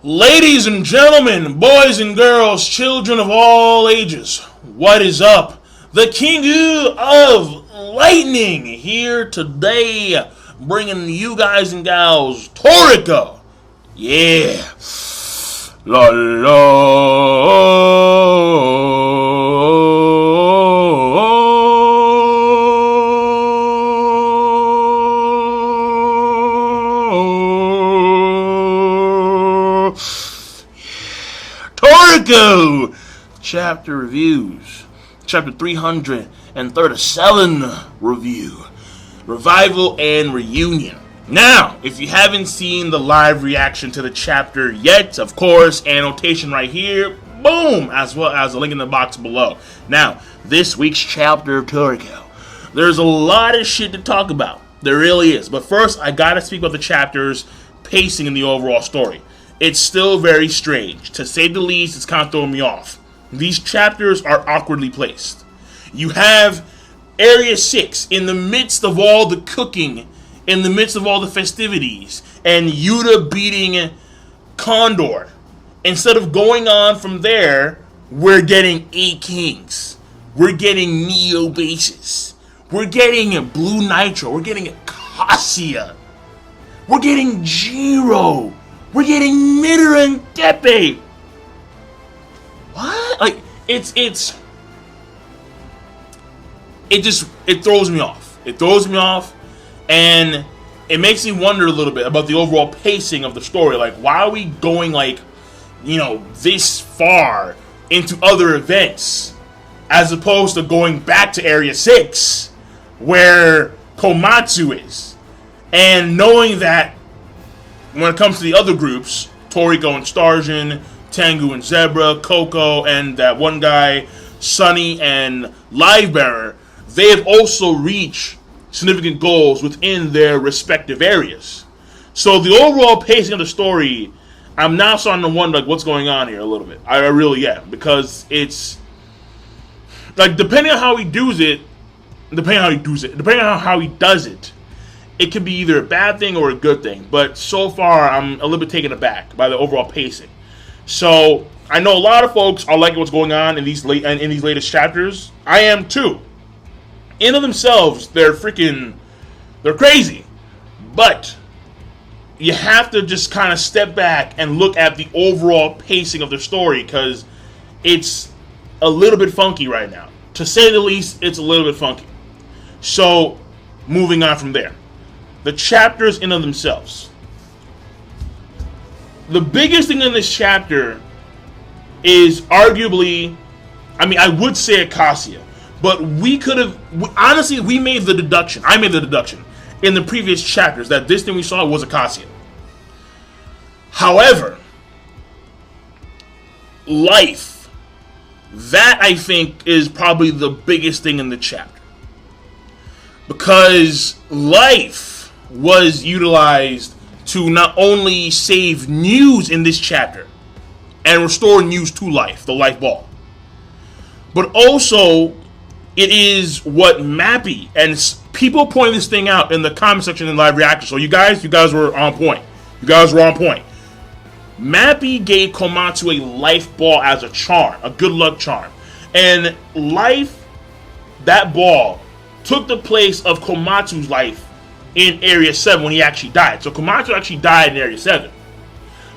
Ladies and gentlemen, boys and girls, children of all ages, what is up? The King of Lightning here today, bringing you guys and gals Toriko. Yeah. La la. Toriko chapter reviews, chapter 337 review, revival and reunion. Now, if you haven't seen the live reaction to the chapter yet, of course, annotation right here, boom, as well as a link in the box below. Now, this week's chapter of Toriko, there's a lot of shit to talk about. There really is. But first, I gotta speak about the chapter's pacing in the overall story. It's still very strange. To say the least, it's kind of throwing me off. These chapters are awkwardly placed. You have Area 6 in the midst of all the cooking, in the midst of all the festivities, and Yuta beating Condor. Instead of going on from there, we're getting 8 Kings. We're getting Neo bases. We're getting Blue Nitro. We're getting Acacia. We're getting Jirou. We're getting Midori and Tepe. What? Like, it throws me off. It throws me off, and it makes me wonder a little bit about the overall pacing of the story. Like, why are we going, like, this far into other events, as opposed to going back to Area 6, where Komatsu is, and knowing that when it comes to the other groups, Toriko and Starjin, Tengu and Zebra, Coco, and that one guy, Sunny and Livebearer, they have also reached significant goals within their respective areas. So the overall pacing of the story, I'm now starting to wonder, like, what's going on here a little bit. I really am, because it's like, depending on how he does it, it could be either a bad thing or a good thing. But so far, I'm a little bit taken aback by the overall pacing. So I know a lot of folks are liking what's going on in these latest chapters. I am too. In of themselves, they're crazy. But you have to just kind of step back and look at the overall pacing of the story, because it's a little bit funky right now. To say the least, it's a little bit funky. So, moving on from there. The chapters in of themselves. The biggest thing in this chapter is arguably, I would say Acacia, but we made the deduction. I made the deduction in the previous chapters that this thing we saw was Acacia. However, life, that I think is probably the biggest thing in the chapter. Because life was utilized to not only save News in this chapter and restore News to life, the life ball, but also it is what Mappy, and people pointing this thing out in the comment section in live reaction. So you guys were on point. Mappy gave Komatsu a life ball as a charm, a good luck charm, and life, that ball, took the place of Komatsu's life in Area 7 when he actually died. So Komatsu actually died in Area 7,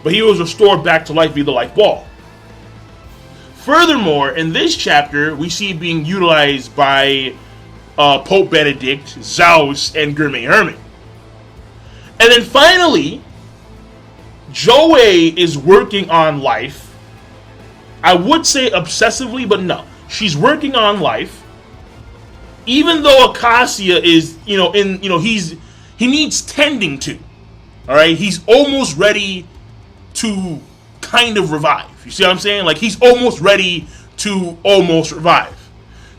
but he was restored back to life via the life ball. Furthermore, in this chapter, we see it being utilized by Pope Benedict, Zeus, and Gourmet Hermit. And then finally, Joey is working on life. I would say obsessively, but no. She's working on life. Even though Acacia is, he needs tending to. All right, he's almost ready to kind of revive. You see what I'm saying? Like, he's almost ready to almost revive.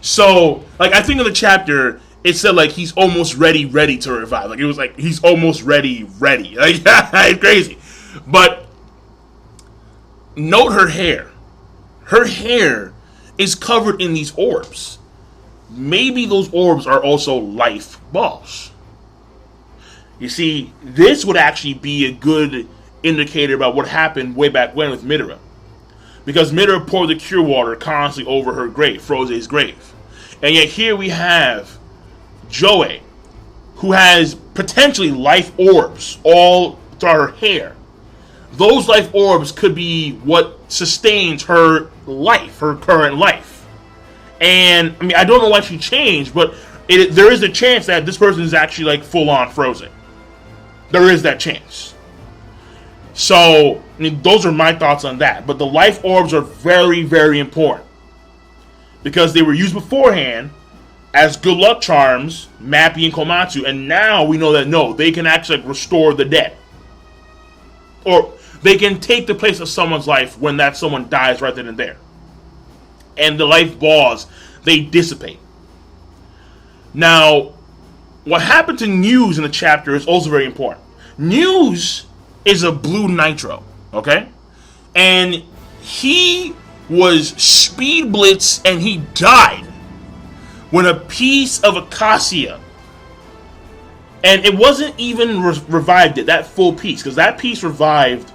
So, like, I think in the chapter it said like he's almost ready to revive. Like, it was like he's almost ready. Like, it's crazy. But note her hair. Her hair is covered in these orbs. Maybe those orbs are also life balls. You see, this would actually be a good indicator about what happened way back when with Midora. Because Midora poured the cure water constantly over her grave, Froze's grave. And yet here we have Joey, who has potentially life orbs all throughout her hair. Those life orbs could be what sustains her life, her current life. And, I mean, I don't know why she changed, but there is a chance that this person is actually, like, full-on frozen. There is that chance. So, I mean, those are my thoughts on that. But the life orbs are very, very important. Because they were used beforehand as good luck charms, Mappy and Komatsu, and now we know that, no, they can actually, like, restore the dead. Or they can take the place of someone's life when that someone dies right then and there. And the life balls, they dissipate. Now, what happened to News in the chapter is also very important. News is a blue nitro, okay? And he was speed blitz and he died when a piece of Acacia, and it wasn't even revived it, that full piece, because that piece revived,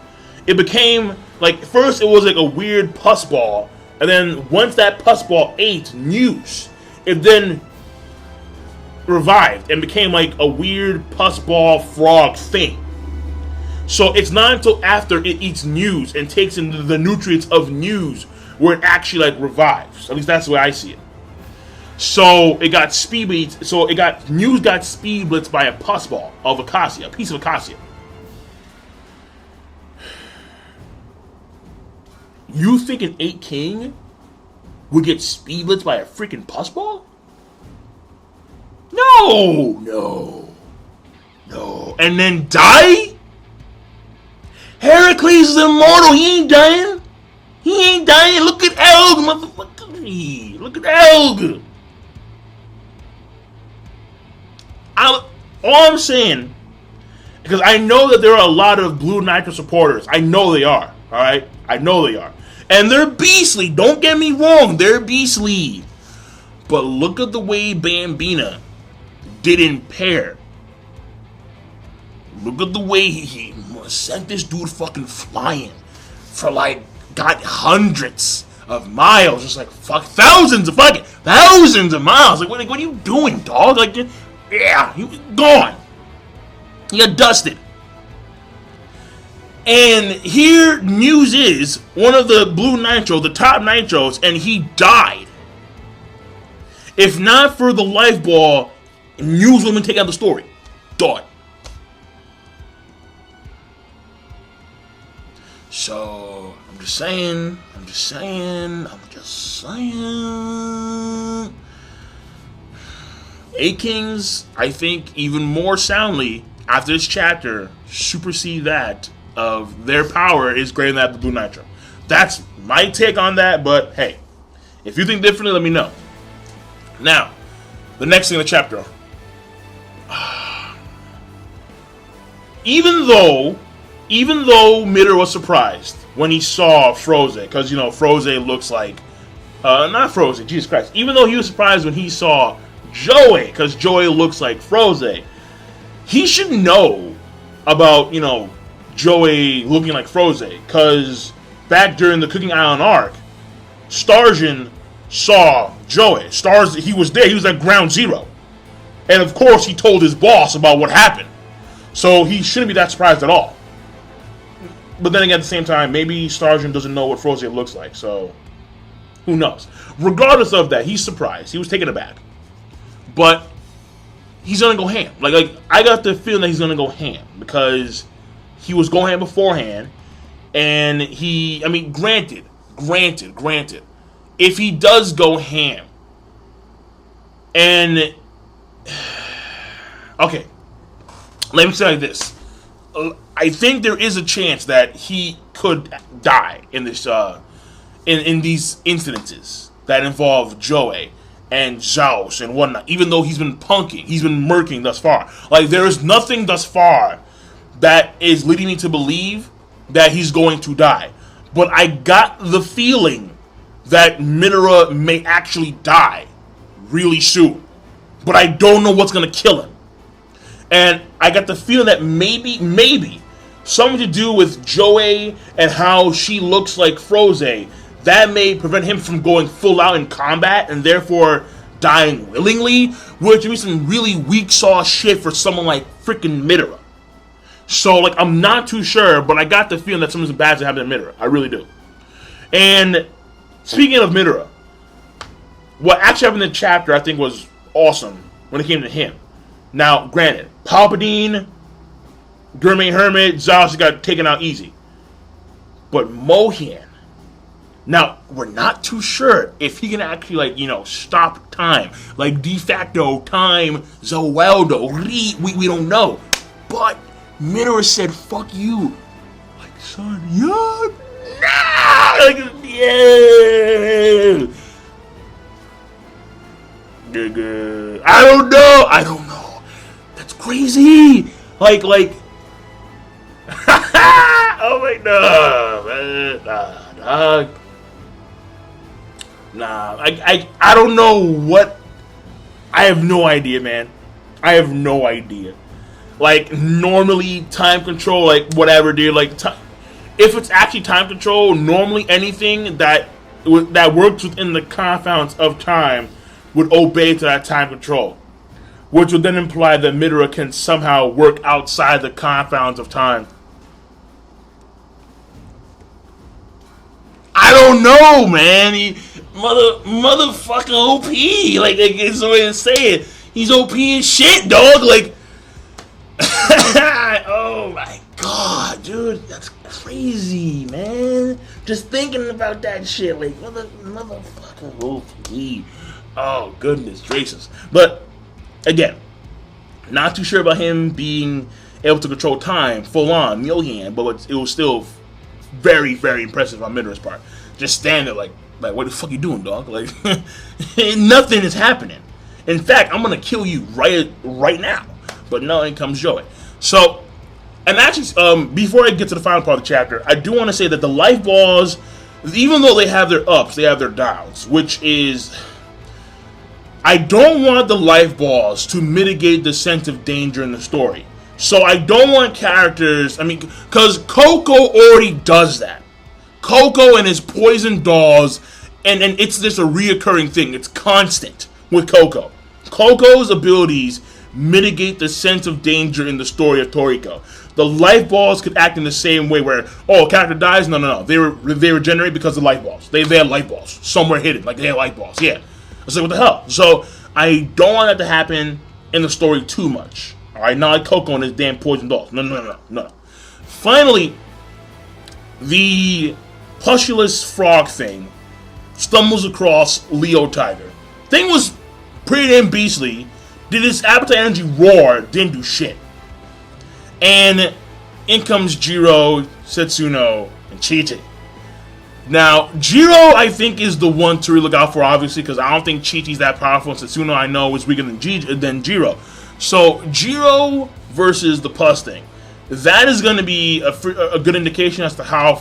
it became, like, first it was like a weird pus ball, and then once that pus ball ate News, it then revived and became like a weird pus ball frog thing. So it's not until after it eats News and takes in the nutrients of News where it actually, like, revives. At least that's the way I see it. So it got speed blitz. So News got speed blitzed by a pus ball of Acacia, a piece of Acacia. You think an 8 King would get speed blitzed by a freaking pus ball? No. And then die? Heracles is immortal. He ain't dying. Look at Elg, motherfucker. Look at Elg. All I'm saying, because I know that there are a lot of Blue Nitro supporters. I know they are. All right? I know they are. And they're beastly. Don't get me wrong. They're beastly. But look at the way Bambina did in pair. Look at the way he sent this dude fucking flying for, like, got hundreds of miles. Just like, fuck, thousands of miles. Like, what are you doing, dog? Like, yeah, he was gone. He got dusted. And here News is one of the Blue Nitro, the top Nitros, and he died. If not for the life ball, News would have taken out the story. Done. So, I'm just saying. 8 Kings, I think, even more soundly, after this chapter, supersede that of their power is greater than that of the Blue Nitro. That's my take on that, but hey, if you think differently, let me know. Now, the next thing in the chapter. Even though Midora was surprised when he saw Froze, because, you know, Froze looks like, not Froze, Jesus Christ. Even though he was surprised when he saw Joey, because Joey looks like Froze, he should know about, you know, Joey looking like Froze, because back during the Cooking Island arc, Starjin saw Joey. He was there, he was at ground zero. And of course he told his boss about what happened. So he shouldn't be that surprised at all. But then again, at the same time, maybe Starjin doesn't know what Froze looks like, so who knows. Regardless of that, he's surprised. He was taken aback. But he's going to go ham. Like I got the feeling that he's going to go ham, because he was going ham beforehand, and granted, if he does go ham, and, okay, let me say it like this. I think there is a chance that he could die in this, in these incidences that involve Joey and Zhaos and whatnot, even though he's been murking thus far. Like, there is nothing thus far that is leading me to believe that he's going to die. But I got the feeling that Midora may actually die really soon. But I don't know what's going to kill him. And I got the feeling that maybe something to do with Joey and how she looks like Froze. That may prevent him from going full out in combat and therefore dying willingly, which would be some really weak sauce shit for someone like freaking Midora. So, like, I'm not too sure, but I got the feeling that something bad to happen to Midora. I really do. And speaking of Midora, what actually happened in the chapter I think was awesome when it came to him. Now, granted, Palpatine, Gourmet Hermit, Zos got taken out easy. But Mohan, now, we're not too sure if he can actually, like, you know, stop time. Like, de facto time, Zaweldo, we don't know. But Midora said, fuck you. Like, son, yeah, nah! Like, yeah. I don't know. That's crazy. Like, oh my god. Nah, I don't know what. I have no idea, man. I have no idea. Like, normally, time control, like, whatever, dude. Like, if it's actually time control, normally anything that works within the confines of time would obey to that time control. Which would then imply that Midora can somehow work outside the confines of time. I don't know, man. Motherfucking OP. Like, it's the way to say it. He's OP as shit, dog. Like, oh my god, dude, that's crazy, man. Just thinking about that shit, like, motherfucking OP. Oh, goodness gracious. But, again, not too sure about him being able to control time full on, Myohan, but it was still very, very impressive on Midora's part. Just stand there like, what the fuck you doing, dog? Like, nothing is happening. In fact, I'm gonna kill you right now. But no, in comes Joey. So, and actually, before I get to the final part of the chapter, I do want to say that the life balls, even though they have their ups, they have their downs, which is, I don't want the life balls to mitigate the sense of danger in the story. So I don't want characters, because Coco already does that. Coco and his poison dolls, and it's just a reoccurring thing. It's constant with Coco. Coco's abilities mitigate the sense of danger in the story of Toriko. The life balls could act in the same way where, a character dies? No. They regenerate because of life balls. They have life balls somewhere hidden. Like, they have life balls. Yeah. I was like, what the hell? So, I don't want that to happen in the story too much. Alright, not like Coco and his damn poison dolls. No. Finally, the pushulous frog thing stumbles across Leo Tiger. Thing was pretty damn beastly. Did his appetite energy roar, didn't do shit. And in comes Jirou, Setsuno, and Chi-Chi. Now, Jirou, I think, is the one to really look out for, obviously, because I don't think Chi-Chi's that powerful, and Setsuno, I know, is weaker than Jirou. So, Jirou versus the Pus thing. That is going to be a good indication as to how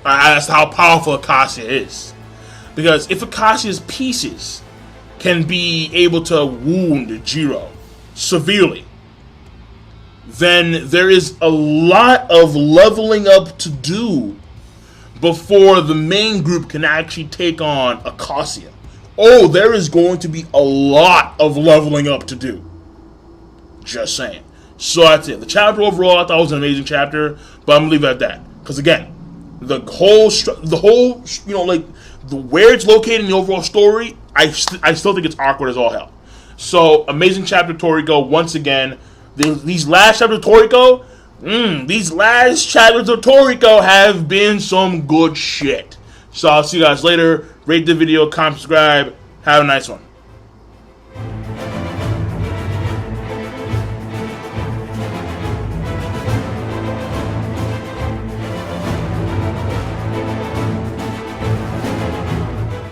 powerful Acacia is. Because if Acacia's pieces can be able to wound Jirou severely, then there is a lot of leveling up to do before the main group can actually take on Acacia. Oh, there is going to be a lot of leveling up to do. Just saying. So that's it. The chapter overall, I thought was an amazing chapter, but I'm gonna leave it at that. Because again, the whole, like, where it's located in the overall story, I still think it's awkward as all hell. So, amazing chapter Toriko, once again. These last chapters of Toriko, have been some good shit. So, I'll see you guys later. Rate the video, comment, subscribe. Have a nice one.